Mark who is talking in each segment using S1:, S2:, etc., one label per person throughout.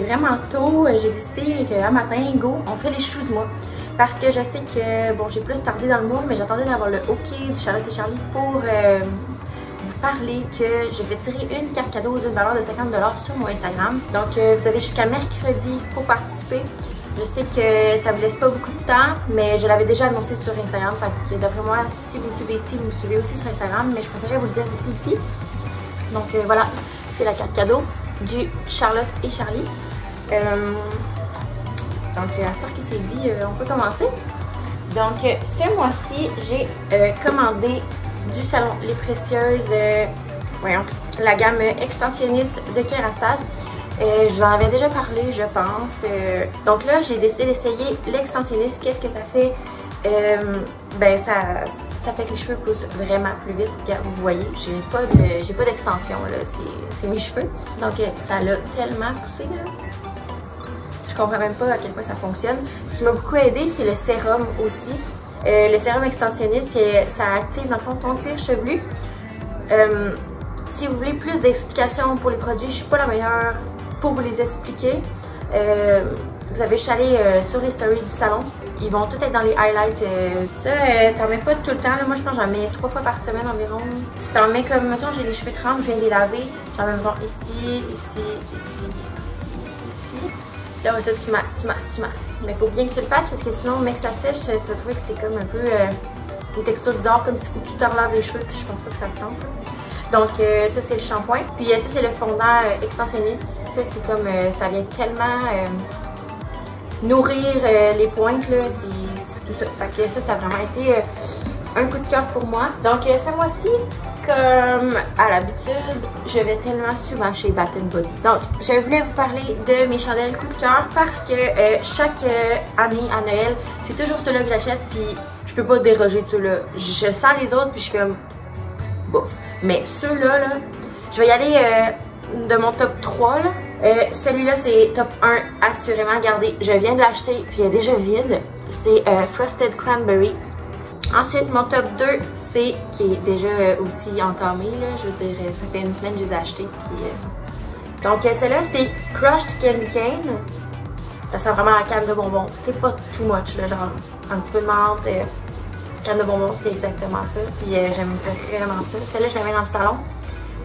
S1: vraiment tôt, j'ai décidé qu'un matin, go, on fait les choux du mois. Parce que je sais que, bon, j'ai plus tardé dans le mois, mais j'attendais d'avoir le OK du Charlotte et Charlie pour vous parler que j'ai fait tirer une carte cadeau d'une valeur de 50 $ sur mon Instagram. Donc, vous avez jusqu'à mercredi pour participer. Je sais que ça vous laisse pas beaucoup de temps, mais je l'avais déjà annoncé sur Instagram. Fait que d'après moi, si vous me suivez ici, vous me suivez aussi sur Instagram, mais je préférais vous le dire aussi ici. Donc voilà, c'est la carte cadeau du Charlotte et Charlie. Donc à ce qui s'est dit, on peut commencer. Donc ce mois-ci, j'ai commandé du salon Les Précieuses, voyons, la gamme extensionniste de Kérastase. Je vous en avais déjà parlé, je pense. Donc là, j'ai décidé d'essayer l'extensionniste. Qu'est-ce que ça fait? Ben ça fait que les cheveux poussent vraiment plus vite. Regarde, vous voyez, j'ai pas d'extension là, c'est mes cheveux. Donc ça l'a tellement poussé là. Je comprends même pas à quel point ça fonctionne. Ce qui m'a beaucoup aidé, c'est le sérum aussi. Le sérum extensionniste, ça active dans le fond ton cuir chevelu. Si vous voulez plus d'explications pour les produits, je suis pas la meilleure pour vous les expliquer. Vous avez juste aller sur les stories du salon. Ils vont tout être dans les highlights. Ça, t'en mets pas tout le temps. Là. Moi, je pense que j'en mets 3 fois par semaine environ. Tu t'en mets comme, mettons, j'ai les cheveux trempés, je viens de les laver. J'en mets mettons ici. Là, ça, tu masses. Mais il faut bien que tu le fasses parce que sinon, mec, ça sèche, tu vas trouver que c'est comme un peu une texture bizarre, comme s'il faut que tu te relaves les cheveux. Puis je pense pas que ça te tente. Donc, ça, c'est le shampoing. Puis ça, c'est le fondant extensionniste. Ça, c'est comme, ça vient tellement nourrir les pointes, là. C'est tout ça. Fait que ça a vraiment été un coup de cœur pour moi. Donc, ce mois-ci, comme à l'habitude, je vais tellement souvent chez Bath & Body. Donc, je voulais vous parler de mes chandelles coup de cœur parce que chaque année à Noël, c'est toujours ceux-là que j'achète. Puis, je peux pas déroger de ceux-là. Je sens les autres, puis je suis comme, bof. Mais ceux-là, là, je vais y aller de mon top 3. Celui-là, c'est top 1, assurément. Regardez, je viens de l'acheter, puis il est déjà vide. C'est Frosted Cranberry. Ensuite, mon top 2, c'est qui est déjà aussi entamé. Là, je veux dire, ça fait une semaine que je les ai achetés. Puis, donc, celle-là, c'est Crushed Candy Cane. Ça sent vraiment la canne de bonbons. C'est pas too much, là, genre un petit peu de menthe. Canne de bonbons, c'est exactement ça. Puis j'aime vraiment ça. Celle-là, je la mets dans le salon.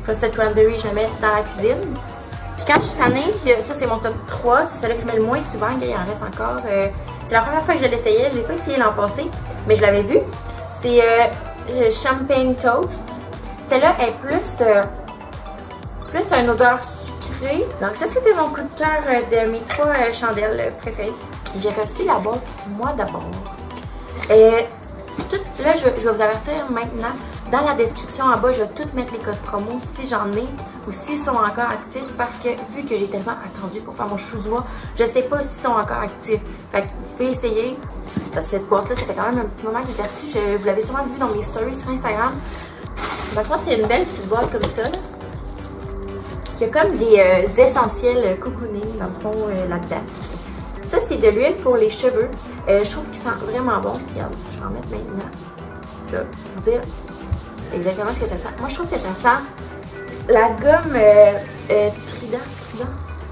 S1: Frosted Cranberry, je la mets dans la cuisine. Puis quand je suis tannée, ça c'est mon top 3. C'est celle-là que je mets le moins souvent. Il en reste encore. C'est la première fois que je l'essayais. Je l'ai pas essayé l'an passé, mais je l'avais vu. C'est Champagne Toast. Celle-là est plus une odeur sucrée. Donc ça, c'était mon coup de cœur de mes 3 chandelles préférées. J'ai reçu la boîte moi d'abord. Là, je vais vous avertir maintenant, dans la description en bas, je vais tout mettre les codes promo si j'en ai ou s'ils sont encore actifs parce que vu que j'ai tellement attendu pour faire mon chou du mois, je sais pas s'ils sont encore actifs. Fait que vous pouvez essayer. Parce que cette boîte-là, ça fait quand même un petit moment que j'ai reçu. Vous l'avez sûrement vu dans mes stories sur Instagram. Donc moi, c'est une belle petite boîte comme ça. Qui a comme des essentiels cocooning dans le fond là-dedans. Ça, c'est de l'huile pour les cheveux. Je trouve qu'il sent vraiment bon. Regarde, je vais en mettre maintenant. Je vais vous dire exactement ce que ça sent. Moi, je trouve que ça sent la gomme Trident.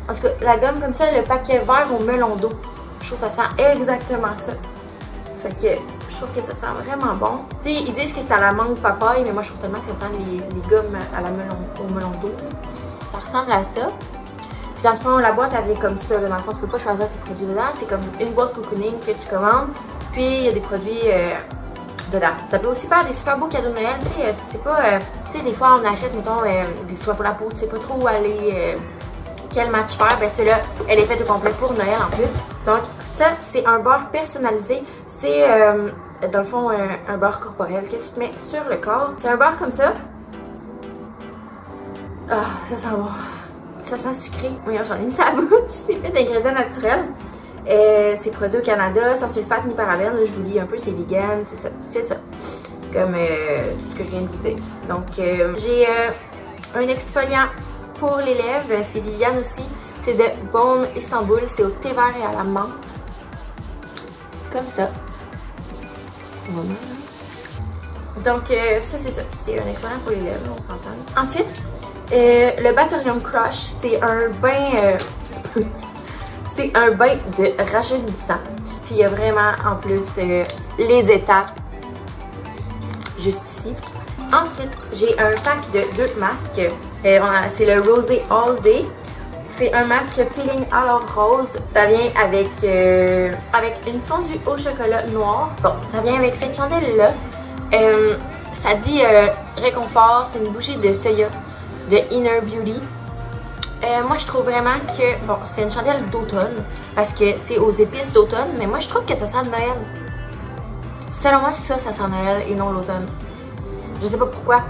S1: En tout cas, la gomme comme ça, le paquet vert au melon d'eau. Je trouve que ça sent exactement ça. Fait que je trouve que ça sent vraiment bon. Tu sais, ils disent que c'est à la mangue papaye, mais moi, je trouve tellement que ça sent les gommes à la au melon d'eau. Ça ressemble à ça. Puis dans le fond, la boîte, elle vient comme ça. Là. Dans le fond, tu peux pas choisir tes produits dedans. C'est comme une boîte cocooning que tu commandes. Puis, il y a des produits dedans. Ça peut aussi faire des super beaux cadeaux de Noël. Tu sais, c'est pas... tu sais, des fois, on achète, mettons, des soins pour la peau. Tu sais pas trop où aller... quel match faire. Ben, celle-là, elle est faite au complet pour Noël en plus. Donc, ça, c'est un beurre personnalisé. C'est, dans le fond, un beurre corporel que tu te mets sur le corps. C'est un beurre comme ça. Ah, ça sent bon. Ça sent sucré. Regarde, j'en ai mis ça à la bouche. C'est fait d'ingrédients naturels. C'est produit au Canada, sans sulfate ni parabènes. Je vous lis un peu, c'est vegan, c'est ça. C'est ça. Comme ce que je viens de vous dire. Donc, j'ai un exfoliant pour les lèvres. C'est Viviane aussi. C'est de Baume Istanbul. C'est au thé vert et à la menthe. Comme ça. Voilà. Donc, ça, c'est ça. C'est un exfoliant pour les lèvres, on s'entend. Ensuite, le Bathorium Crush, c'est un bain... C'est un bain de rajeunissant. Puis il y a vraiment en plus les étapes juste ici. Ensuite, j'ai un pack de 2 masques. C'est le Rosé All Day. C'est un masque peeling à l'or rose. Ça vient avec une fondue au chocolat noir. Bon, ça vient avec cette chandelle-là. Ça dit réconfort. C'est une bougie de soya de Inner Beauty. Moi, je trouve vraiment que... Bon, c'est une chandelle d'automne parce que c'est aux épices d'automne. Mais moi, je trouve que ça sent Noël. Selon moi, ça sent Noël et non l'automne. Je sais pas pourquoi.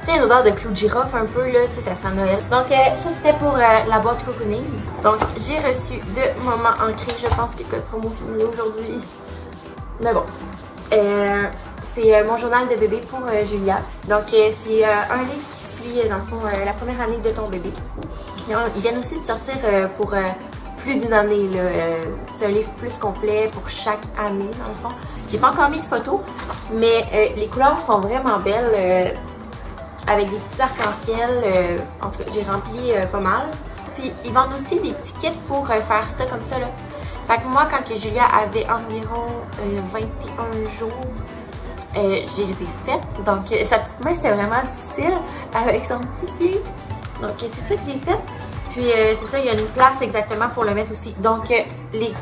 S1: Tu sais, une odeur de clou de girofle un peu, là, tu sais, ça sent Noël. Donc, ça, c'était pour la boîte cocooning. Donc, j'ai reçu de Moment Ancré. Je pense que le code promo finit aujourd'hui. Mais bon. C'est mon journal de bébé pour Julia. Donc, c'est un livre qui suit, dans le fond, la première année de ton bébé. Ils viennent aussi de sortir pour plus d'une année, là. C'est un livre plus complet pour chaque année, dans le fond. J'ai pas encore mis de photos, mais les couleurs sont vraiment belles. Avec des petits arcs-en-ciel. En tout cas, j'ai rempli pas mal. Puis, ils vendent aussi des petits kits pour faire ça comme ça, là. Fait que moi, quand que Julia avait environ 21 jours, je les ai faites. Donc, sa petite main, c'était vraiment difficile avec son petit pied. Donc, c'est ça que j'ai fait. Puis, c'est ça, il y a une place exactement pour le mettre aussi. Donc, les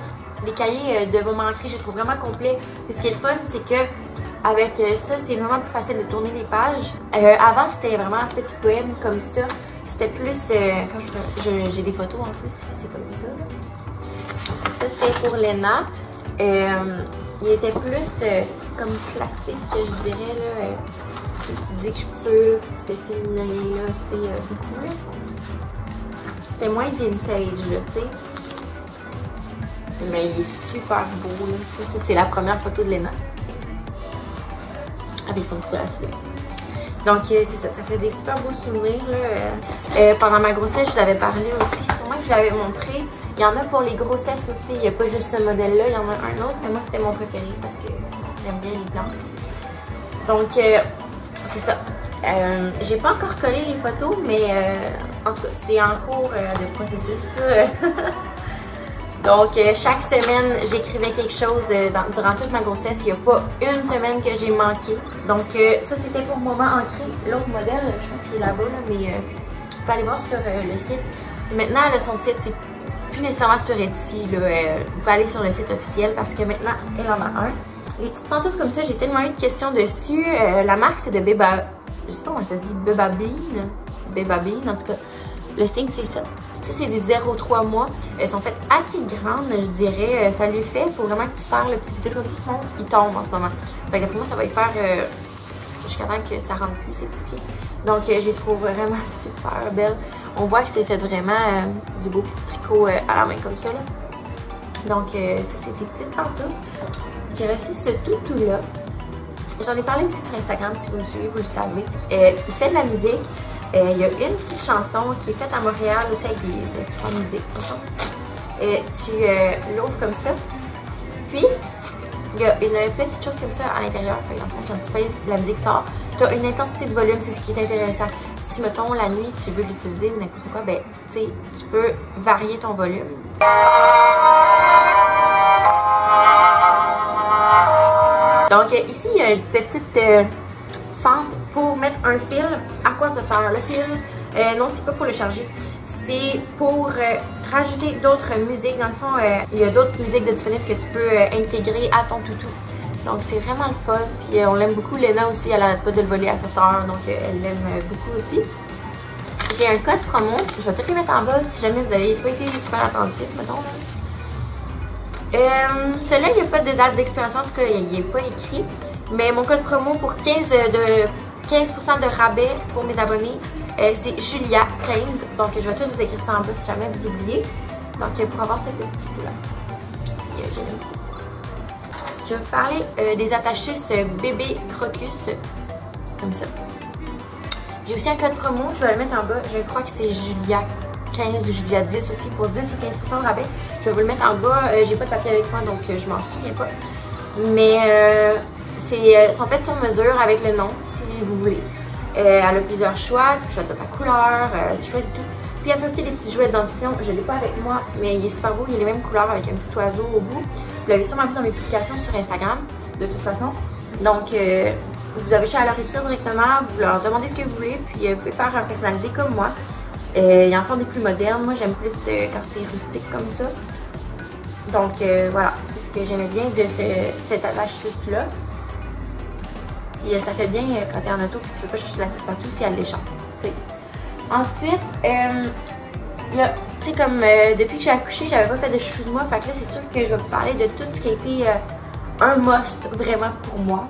S1: cahiers de Moment Ancré, je les trouve vraiment complets. Puis, ce qui est le fun, c'est que avec ça, c'est vraiment plus facile de tourner les pages. Avant, c'était vraiment un petit poème comme ça. C'était plus... j'ai des photos en plus, c'est comme ça. Ça, c'était pour Lena. Il était plus comme classique, je dirais, là. Des petites écritures, c'était féminin, là, tu sais, beaucoup. C'était moins vintage, là, tu sais. Mais il est super beau, là. Ça, c'est la première photo de Lena. Avec son petit bracelet. Donc, c'est ça. Ça fait des super beaux souvenirs, là. Pendant ma grossesse, je vous avais parlé aussi. Sûrement que je l'avais montré. Il y en a pour les grossesses aussi. Il n'y a pas juste ce modèle-là. Il y en a un autre. Mais moi, c'était mon préféré parce que j'aime bien les plantes. Donc, c'est ça. J'ai pas encore collé les photos, mais en tout cas, c'est en cours de processus. Donc, chaque semaine, j'écrivais quelque chose durant toute ma grossesse. Il n'y a pas une semaine que j'ai manqué. Donc, ça, c'était pour Moment Ancré. L'autre modèle, je pense qu'il est là-bas, là, mais vous pouvez aller voir sur le site. Maintenant, là, son site, c'est plus nécessairement sur Etsy. Là, vous pouvez aller sur le site officiel parce que maintenant, elle en a un. Les petites pantoufles comme ça, j'ai tellement eu de questions dessus. La marque, c'est de Beba... Je sais pas comment ça se dit. Beba Bean. Beba Bean, en tout cas. Le signe, c'est ça. Ça, c'est du 0,3 mois. Elles sont faites assez grandes, je dirais. Ça lui fait. Il faut vraiment que tu serres le petit bidule comme ça. Il tombe en ce moment. Fait que pour moi, ça va y faire jusqu'à temps que ça rentre plus ses petits pieds. Donc, je les trouve vraiment super belles. On voit que c'est fait vraiment du beau petit tricot à la main comme ça, là. Donc, ça, c'est ces petites pantoufles. J'ai reçu ce toutou-là. J'en ai parlé aussi sur Instagram, si vous me suivez, vous le savez. Il fait de la musique. Il y a une petite chanson qui est faite à Montréal aussi avec des instruments de musique. Tu l'ouvres comme ça. Puis, il y a une petite chose comme ça à l'intérieur. Quand tu pèses, la musique sort. Tu as une intensité de volume, c'est ce qui est intéressant. Si, mettons, la nuit, tu veux l'utiliser ou n'importe quoi, ben, tu sais, tu peux varier ton volume. Donc, ici, il y a une petite fente pour mettre un fil. À quoi ça sert? Le fil, non, c'est pas pour le charger. C'est pour rajouter d'autres musiques. Dans le fond, il y a d'autres musiques disponibles que tu peux intégrer à ton toutou. Donc, c'est vraiment le fun. Puis, on l'aime beaucoup. Lena aussi, elle n'arrête pas de le voler à sa soeur. Donc, elle l'aime beaucoup aussi. J'ai un code promo. Je vais peut-être le mettre en bas si jamais vous n'avez pas été super attentif, mettons. Celui-là, il n'y a pas de date d'expiration. En tout cas, il n'est pas écrit. Mais mon code promo pour 15% de rabais pour mes abonnés, c'est Julia15. Donc, je vais tout vous écrire ça en bas si jamais vous oubliez. Donc, pour avoir cette petite photo-là. Je vais vous parler des attachus bébé crocus. Comme ça. J'ai aussi un code promo. Je vais le mettre en bas. Je crois que c'est Julia15 ou Julia10 aussi pour 10 ou 15% de rabais. Je vais vous le mettre en bas. J'ai pas de papier avec moi, donc je m'en souviens pas. Mais sont faites sur mesure avec le nom, si vous voulez. Elle a plusieurs choix, tu peux choisir ta couleur, tu choisis tout. Puis elle fait aussi des petits jouets de dentition. Je l'ai pas avec moi, mais il est super beau. Il est les mêmes couleurs avec un petit oiseau au bout. Vous l'avez sûrement vu dans mes publications sur Instagram, de toute façon. Donc, vous avez juste à leur écrire directement, vous leur demandez ce que vous voulez, puis vous pouvez faire un personnalisé comme moi. Ils en font des plus modernes. Moi, j'aime plus quand c'est rustique comme ça. Donc, voilà, c'est ce que j'aimais bien de cet attache-là. Puis ça fait bien quand t'es en auto et que tu veux pas chercher la sauce partout si elle l'échappe. Ensuite, là, tu sais, comme depuis que j'ai accouché, j'avais pas fait de chouchou de moi. Fait que là, c'est sûr que je vais vous parler de tout ce qui a été un must vraiment pour moi.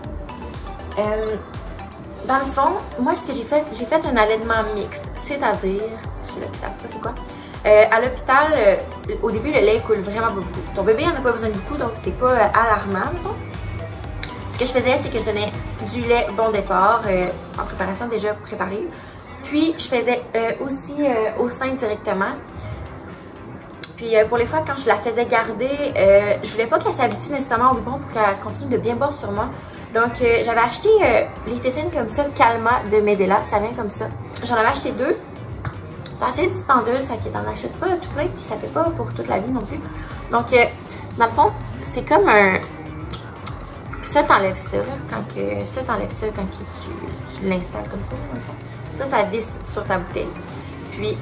S1: Dans le fond, moi, ce que j'ai fait un allaitement mixte. C'est-à-dire, ceux-là qui savent pas c'est quoi. À l'hôpital, au début, le lait coule vraiment beaucoup. Ton bébé en a pas besoin de beaucoup, donc c'est pas alarmant, mettons. Ce que je faisais, c'est que je donnais du lait bon départ, en préparation déjà préparée. Puis, je faisais aussi au sein directement. Puis, pour les fois, quand je la faisais garder, je voulais pas qu'elle s'habitue nécessairement au biberon pour qu'elle continue de bien boire sur moi. Donc, j'avais acheté les tétines comme ça, Calma de Medela. Ça vient comme ça. J'en avais acheté 2. C'est assez dispendieux, ça qui t'en achète pas tout plein, puis ça fait pas pour toute la vie non plus. Donc, dans le fond, c'est comme un... Ça, t'enlèves ça, là, quand tu l'installes comme ça, dans le fond. Ça visse sur ta bouteille. Puis,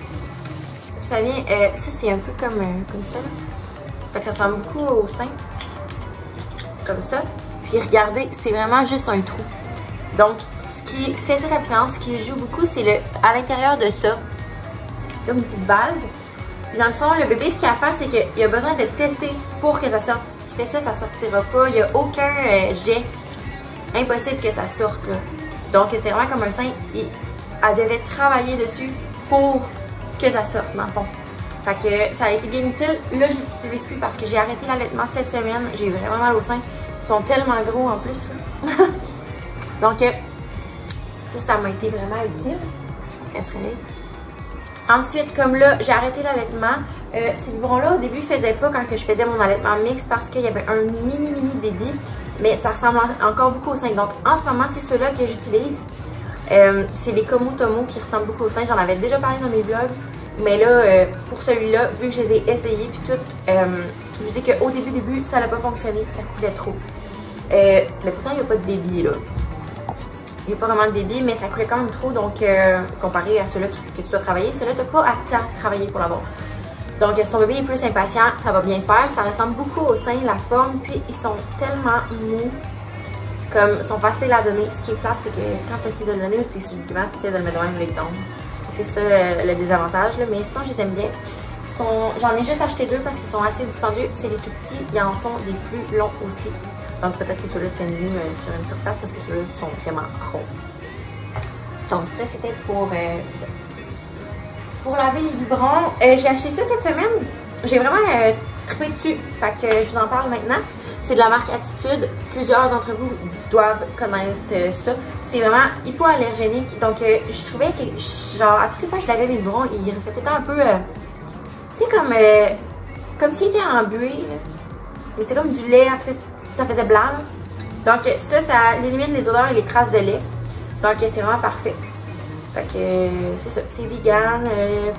S1: ça vient... ça, c'est un peu comme ça, là. Fait que ça ressemble beaucoup au sein. Comme ça. Puis, regardez, c'est vraiment juste un trou. Donc, ce qui fait toute la différence, ce qui joue beaucoup, c'est à l'intérieur de ça, comme une petite valve. Puis dans le fond, le bébé, ce qu'il a à faire, c'est qu'il a besoin de téter pour que ça sorte. Tu fais ça, ça sortira pas. Il n'y a aucun jet. Impossible que ça sorte, là. Donc, c'est vraiment comme un sein. Et elle devait travailler dessus pour que ça sorte, dans le fond. Fait que ça a été bien utile. Là, je les utilise plus parce que j'ai arrêté l'allaitement cette semaine. J'ai vraiment mal aux seins. Ils sont tellement gros en plus, là. Donc, ça m'a été vraiment utile. Je pense qu'elle se réveille. Ensuite, comme là, j'ai arrêté l'allaitement. Ces biberons-là, au début, ils ne faisaient pas quand je faisais mon allaitement mixte parce qu'il y avait un mini débit, mais ça ressemble encore beaucoup au sein. Donc, en ce moment, c'est ceux-là que j'utilise. C'est les Komotomo qui ressemblent beaucoup au sein. J'en avais déjà parlé dans mes vlogs, mais là, pour celui-là, vu que je les ai essayés, puis tout, je vous dis qu'au début, ça n'a pas fonctionné, ça coulait trop. Mais pourtant, il n'y a pas de débit, là. Il n'y a pas vraiment de débit, mais ça coulait quand même trop, donc comparé à ceux-là que tu dois travailler, ceux-là, tu n'as pas à temps travailler pour l'avoir. Donc, si ton bébé est plus impatient, ça va bien faire. Ça ressemble beaucoup au sein, la forme, puis ils sont tellement mous, comme ils sont faciles à donner. Ce qui est plate, c'est que quand tu as fini de le donner ou tu es sur le divan, tu essaies de le mettre loin, il tombe. C'est ça le désavantage, là. Mais sinon, je les aime bien. J'en ai juste acheté 2 parce qu'ils sont assez dispendieux. C'est les tout petits, ils en font des plus longs aussi. Donc peut-être que ceux-là tiennent mieux sur une surface parce que ceux-là sont vraiment ronds. Donc ça, c'était pour laver les biberons. J'ai acheté ça cette semaine. J'ai vraiment trippé dessus. Fait que je vous en parle maintenant. C'est de la marque Attitude. Plusieurs d'entre vous doivent connaître ça. C'est vraiment hypoallergénique. Donc je trouvais que, genre, à toutes les fois que je lavais mes biberons, il restait tout le temps un peu, tu sais, comme s'il était embué. Mais c'est comme du lait, en tout cas, ça faisait blanc. Là. Donc ça élimine les odeurs et les traces de lait. Donc c'est vraiment parfait. Fait que c'est ça, c'est vegan,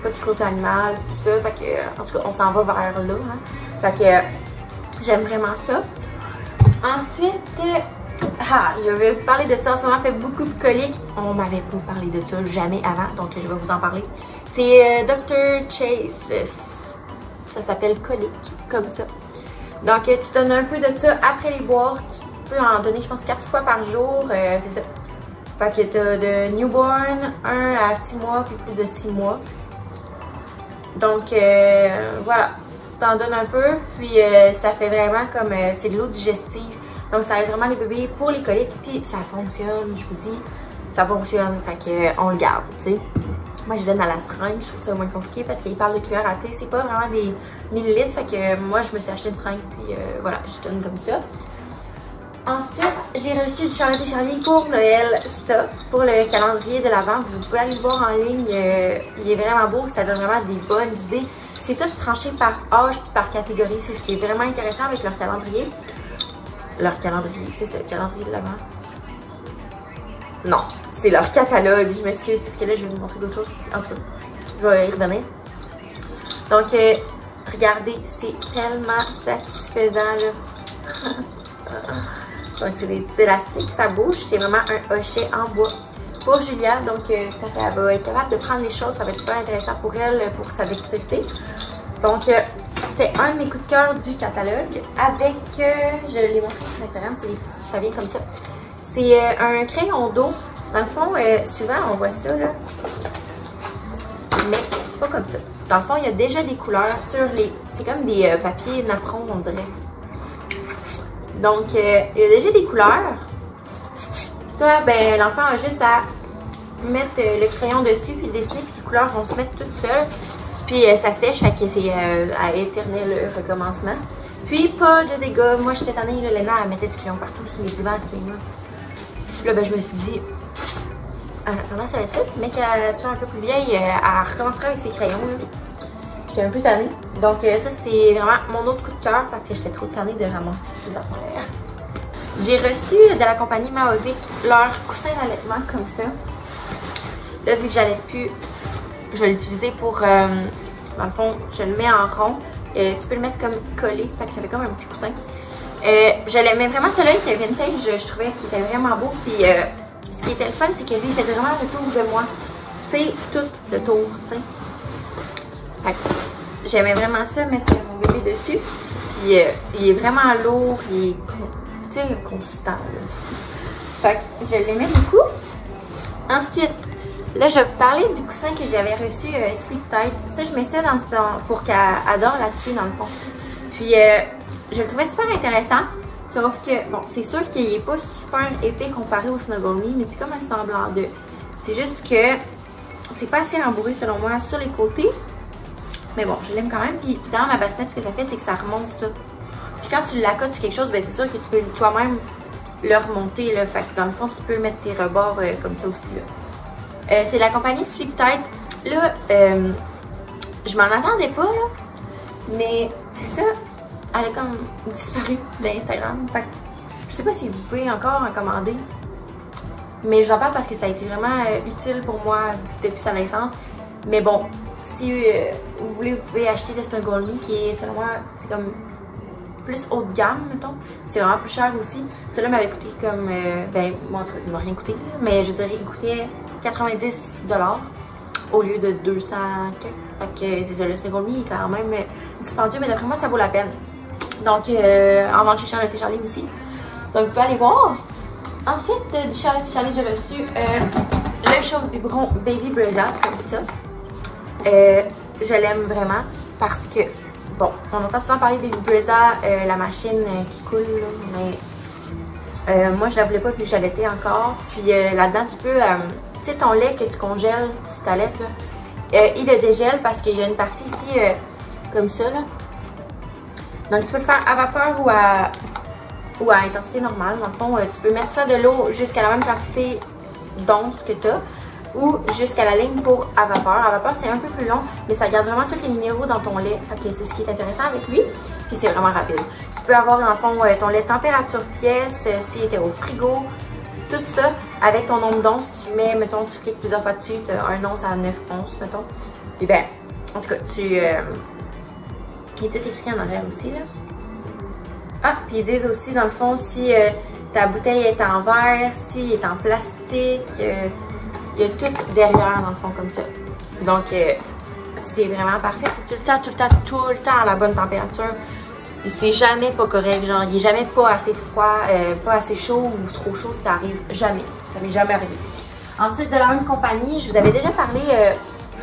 S1: pas de cruauté animale, tout ça. Fait que en tout cas on s'en va vers là. Hein. Fait que j'aime vraiment ça. Ensuite, je vais vous parler de ça. En ce moment, fait beaucoup de coliques. On m'avait pas parlé de ça jamais avant, donc je vais vous en parler. C'est Dr. Chase. Ça s'appelle colique, comme ça. Donc, tu donnes un peu de ça après les boire. Tu peux en donner, je pense, 4 fois par jour. C'est ça. Fait que tu as de newborn, 1 à 6 mois, puis plus de 6 mois. Donc, voilà. Tu en donnes un peu. Puis, ça fait vraiment comme... c'est de l'eau digestive. Donc, ça aide vraiment les bébés pour les coliques. Puis, ça fonctionne, je vous dis. Ça fonctionne. Fait que on le garde, tu sais. Moi, je donne à la seringue, je trouve ça moins compliqué parce qu'il parle de cuillère à thé. C'est pas vraiment des millilitres, fait que moi, je me suis acheté une seringue, puis voilà, je donne comme ça. Ensuite, j'ai reçu du Charité Charlie pour Noël, ça, pour le calendrier de l'Avent. Vous pouvez aller le voir en ligne, il est vraiment beau, ça donne vraiment des bonnes idées. C'est tout tranché par âge puis par catégorie, c'est ce qui est vraiment intéressant avec leur calendrier. Leur calendrier, c'est ça, le calendrier de l'Avent. Non, c'est leur catalogue, je m'excuse, parce que là, je vais vous montrer d'autres choses. En tout cas, je vais y revenir. Donc, regardez, c'est tellement satisfaisant, là. Donc, c'est des petits élastiques, ça bouge. C'est vraiment un hochet en bois pour Julia. Donc, quand elle va être capable de prendre les choses, ça va être super intéressant pour elle, pour sa dextérité. Donc, c'était un de mes coups de cœur du catalogue. Avec, je l'ai montré sur Instagram, ça vient comme ça. C'est un crayon d'eau. Dans le fond, souvent, on voit ça, là. Mais pas comme ça. Dans le fond, il y a déjà des couleurs sur les... C'est comme des papiers napperons, on dirait. Donc, il y a déjà des couleurs. Puis toi, ben, l'enfant a juste à mettre le crayon dessus, puis dessiner, puis les couleurs vont se mettre toutes seules. Puis ça sèche, fait que c'est à éternel recommencement. Puis pas de dégâts. Moi, j'étais tannée, là, Léna, elle mettait du crayon partout sur les divans, sur les murs. Puis là, ben, je me suis dit, en attendant, ça va être ça. Mais qu'elle soit un peu plus vieille, elle recommencera avec ses crayons, là. J'étais un peu tannée. Donc ça, c'est vraiment mon autre coup de cœur parce que j'étais trop tannée de ramasser toutes ces affaires. J'ai reçu de la compagnie Maovic leur coussin d'allaitement comme ça. Là, vu que j'allais plus, je vais l'utiliser pour, dans le fond, je le mets en rond. Tu peux le mettre comme collé, fait que ça fait comme un petit coussin. Je l'aimais vraiment, celui-là, il était vintage, je trouvais qu'il était vraiment beau. Puis ce qui était le fun, c'est que lui, il faisait vraiment le tour de moi. Tu sais, tout le tour, tu sais. J'aimais vraiment ça, mettre mon bébé dessus. Puis il est vraiment lourd, il est, tu sais, consistant. Là. Fait que je l'aimais beaucoup. Ensuite, là, je vais vous parler du coussin que j'avais reçu, Sleep Tight. Ça, je mets ça dans pour qu'elle adore là-dessus, dans le fond. Puis, je le trouvais super intéressant. Sauf que, bon, c'est sûr qu'il n'est pas super épais comparé au Snuggle Me, mais c'est comme un semblant d'eux. C'est juste que c'est pas assez rembourré, selon moi, sur les côtés. Mais bon, je l'aime quand même. Puis dans ma bassinette, ce que ça fait, c'est que ça remonte ça. Puis quand tu l'accotes sur quelque chose, ben c'est sûr que tu peux toi-même le remonter. Là. Fait que dans le fond, tu peux mettre tes rebords comme ça aussi. Là. C'est la compagnie Sleep Tight. Là, je m'en attendais pas, là. Mais c'est ça, elle a comme disparu d'Instagram. Fait que je sais pas si vous pouvez encore en commander. Mais je vous en parle parce que ça a été vraiment utile pour moi depuis sa naissance. Mais bon, si vous voulez, vous pouvez acheter le Snuggle Me qui est, selon moi, c'est comme plus haut de gamme, mettons. C'est vraiment plus cher aussi. Celui-là m'avait coûté comme, ben, moi, en tout cas, il m'a rien coûté, là, mais je dirais, il coûtait 90$ au lieu de 200 que. Fait que c'est ça, le Snuggle Me est quand même dispendieux, mais d'après moi, ça vaut la peine. Donc, en vente chez Charlotte & Charlie aussi. Donc, vous pouvez aller voir. Ensuite, du Charlotte & Charlie, j'ai reçu le chauffe biberon Baby Brezza, comme ça. Je l'aime vraiment parce que, bon, on entend souvent parler de Baby Brezza, la machine qui coule, là, mais moi je la voulais pas vu que j'allaitais encore. Puis là-dedans, tu peux, tu sais, ton lait que tu congèles si t'allaites, là, il le dégèle parce qu'il y a une partie ici comme ça, là. Donc tu peux le faire à vapeur ou à intensité normale. Dans le fond, tu peux mettre ça de l'eau jusqu'à la même quantité d'once que tu as. Ou jusqu'à la ligne pour à vapeur. À vapeur, c'est un peu plus long, mais ça garde vraiment tous les minéraux dans ton lait. Fait que c'est ce qui est intéressant avec lui. Puis c'est vraiment rapide. Tu peux avoir, dans le fond, ton lait température pièce, s'il était au frigo, tout ça. Avec ton nombre d'onces, tu mets, mettons, tu cliques plusieurs fois dessus, tu as 1 once à 9 onces, mettons. Puis ben, en tout cas, il est tout écrit en arrière aussi, là. Ah, puis ils disent aussi, dans le fond, si ta bouteille est en verre, si elle est en plastique... il y a tout derrière, dans le fond, comme ça. Donc, c'est vraiment parfait. C'est tout le temps à la bonne température. Et c'est jamais pas correct. Genre, il est jamais pas assez froid, pas assez chaud ou trop chaud. Ça arrive jamais. Ça m'est jamais arrivé. Ensuite, de la même compagnie, je vous avais déjà parlé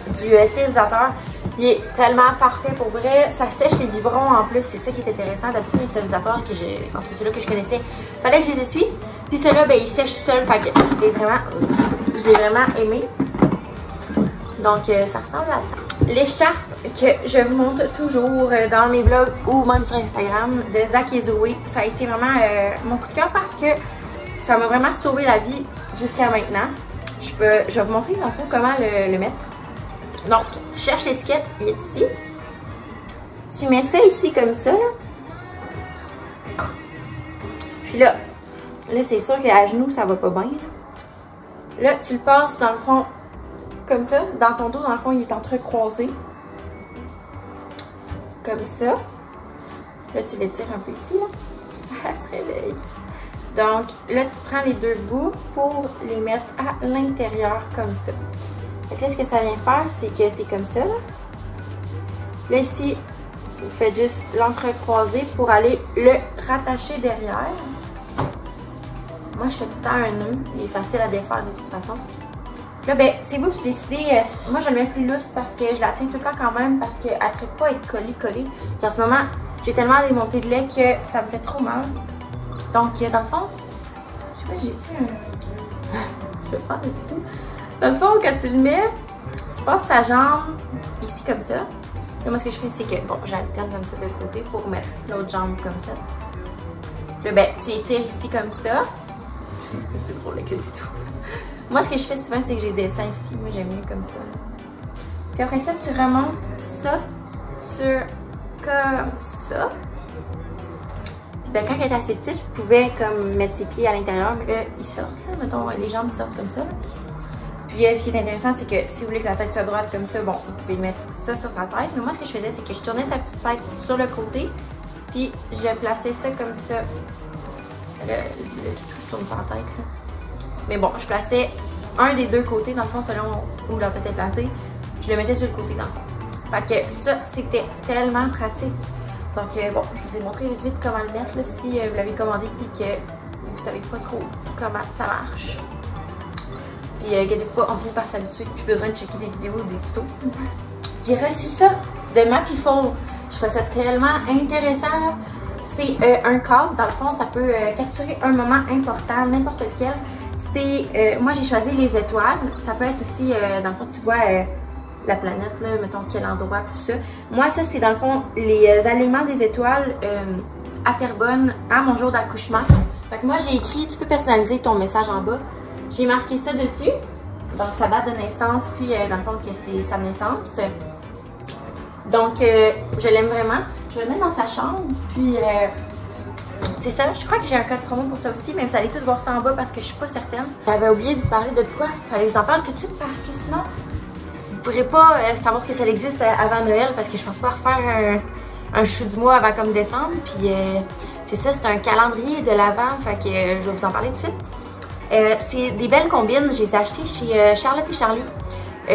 S1: du stérilisateur. Il est tellement parfait pour vrai. Ça sèche les biberons en plus. C'est ça qui est intéressant. D'habitude, les stérilisateurs que j'ai, parce que ceux-là que je connaissais, fallait que je les essuie. Puis ceux-là, ben, ils sèchent tout seul. Fait que je l'ai vraiment aimé. Donc, ça ressemble à ça. L'écharpe que je vous montre toujours dans mes vlogs ou même sur Instagram de Zach et Zoé, ça a été vraiment mon coup de cœur parce que ça m'a vraiment sauvé la vie jusqu'à maintenant. Je vais vous montrer dans le fond comment le mettre. Donc, tu cherches l'étiquette, il est ici. Tu mets ça ici comme ça, là. Puis là c'est sûr qu'à genoux, ça va pas bien, là. Là, tu le passes dans le fond comme ça. Dans ton dos, dans le fond, il est entrecroisé. comme ça. Là, tu l'étires un peu ici, là. Elle se réveille. Donc, là, tu prends les deux bouts pour les mettre à l'intérieur comme ça. Donc là, ce que ça vient faire, c'est que c'est comme ça, là. Là, ici, vous faites juste l'entrecroiser pour aller le rattacher derrière. Moi, je fais tout le temps un nœud. Il est facile à défaire de toute façon. Là, ben, c'est vous qui décidez. Moi, je le mets plus lousse parce que je la tiens tout le temps quand même parce qu'elle ne traite pas à être collée. Puis en ce moment, j'ai tellement démonté de lait que ça me fait trop mal. Donc, dans le fond, je sais pas, j'ai dit un... je vais faire du tout. Dans le fond, quand tu le mets, tu passes ta jambe ici comme ça. Et moi, ce que je fais, c'est que, bon, j'alterne comme ça de côté pour mettre l'autre jambe comme ça. Là, ben, tu étires ici comme ça. C'est drôle avec le tuto. Moi, ce que je fais souvent, c'est que j'ai des dessins ici. Moi, j'aime mieux comme ça. Puis après ça, tu remontes ça sur comme ça. Puis ben, quand elle est assez petite, je pouvais comme mettre ses pieds à l'intérieur, mais là, ils sortent. Là, mettons, les jambes sortent comme ça. Puis ce qui est intéressant, c'est que si vous voulez que la tête soit droite comme ça, bon, vous pouvez mettre ça sur sa tête. Mais moi, ce que je faisais, c'est que je tournais sa petite tête sur le côté. Puis je plaçais ça comme ça. Le tout tourne pas la tête, là. Mais bon, je plaçais un des deux côtés, dans le fond, selon où la tête est placée. Je le mettais sur le côté, dans le fond. Fait que ça, c'était tellement pratique. Donc, bon, je vous ai montré vite comment le mettre, là, si vous l'avez commandé et que vous savez pas trop comment ça marche. Puis, inquiétez-vous pas, on finit par s'habituer. Plus besoin de checker des vidéos ou des tutos. J'ai reçu ça de Mapifol. Je trouve ça tellement intéressant, là. C'est un cadre, dans le fond, ça peut capturer un moment important, n'importe lequel. Moi, j'ai choisi les étoiles. Ça peut être aussi, dans le fond, tu vois la planète, là, mettons quel endroit, tout ça. Moi, ça, c'est dans le fond les alignements des étoiles à Terrebonne à mon jour d'accouchement. Fait que moi, j'ai écrit, tu peux personnaliser ton message en bas. J'ai marqué ça dessus. Donc, sa date de naissance, puis dans le fond, que c'est sa naissance. Donc, je l'aime vraiment. Je vais le mettre dans sa chambre, puis c'est ça. Je crois que j'ai un code promo pour ça aussi, mais vous allez tous voir ça en bas parce que je suis pas certaine. J'avais oublié de vous parler de quoi. Fallait que j'en parle tout de suite parce que sinon, vous ne pourrez pas savoir que ça existe avant Noël parce que je pense pas refaire un chou du mois avant comme décembre. Puis c'est ça, c'est un calendrier de l'Avent, fait que je vais vous en parler tout de suite. C'est des belles combines, je les ai achetées chez Charlotte et Charlie.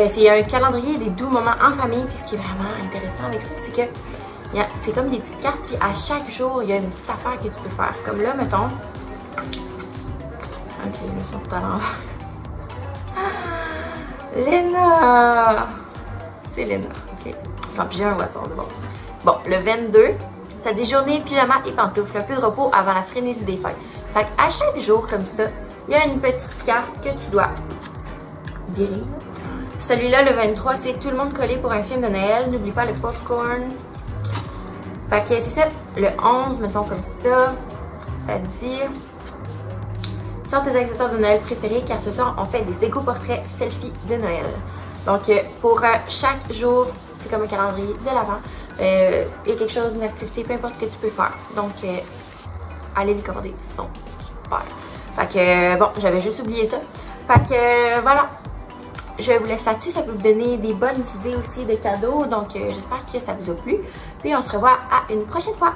S1: C'est un calendrier des doux moments en famille, puis ce qui est vraiment intéressant avec ça, c'est que c'est comme des petites cartes, puis à chaque jour, il y a une petite affaire que tu peux faire. Comme là, mettons. Ok, ils me sont tout à l'envers. Léna! C'est Léna, ok. En pyjama boisson, c'est bon. Bon, le 22, ça dit journée, pyjama et pantoufles. Un peu de repos avant la frénésie des fêtes. Fait qu'à chaque jour, comme ça, il y a une petite carte que tu dois virer. Celui-là, le 23, c'est tout le monde collé pour un film de Noël. N'oublie pas le popcorn. Fait que c'est ça, le 11, mettons comme ça dit sors tes accessoires de Noël préférés car ce soir on fait des éco-portraits selfie de Noël. Donc pour chaque jour, c'est comme un calendrier de l'Avent. Il y a quelque chose, une activité, peu importe que tu peux faire. Donc allez les commander, ils sont super. Fait que bon, j'avais juste oublié ça. Fait que voilà. Je vous laisse là-dessus, ça peut vous donner des bonnes idées aussi de cadeaux. Donc j'espère que ça vous a plu. Puis on se revoit à une prochaine fois.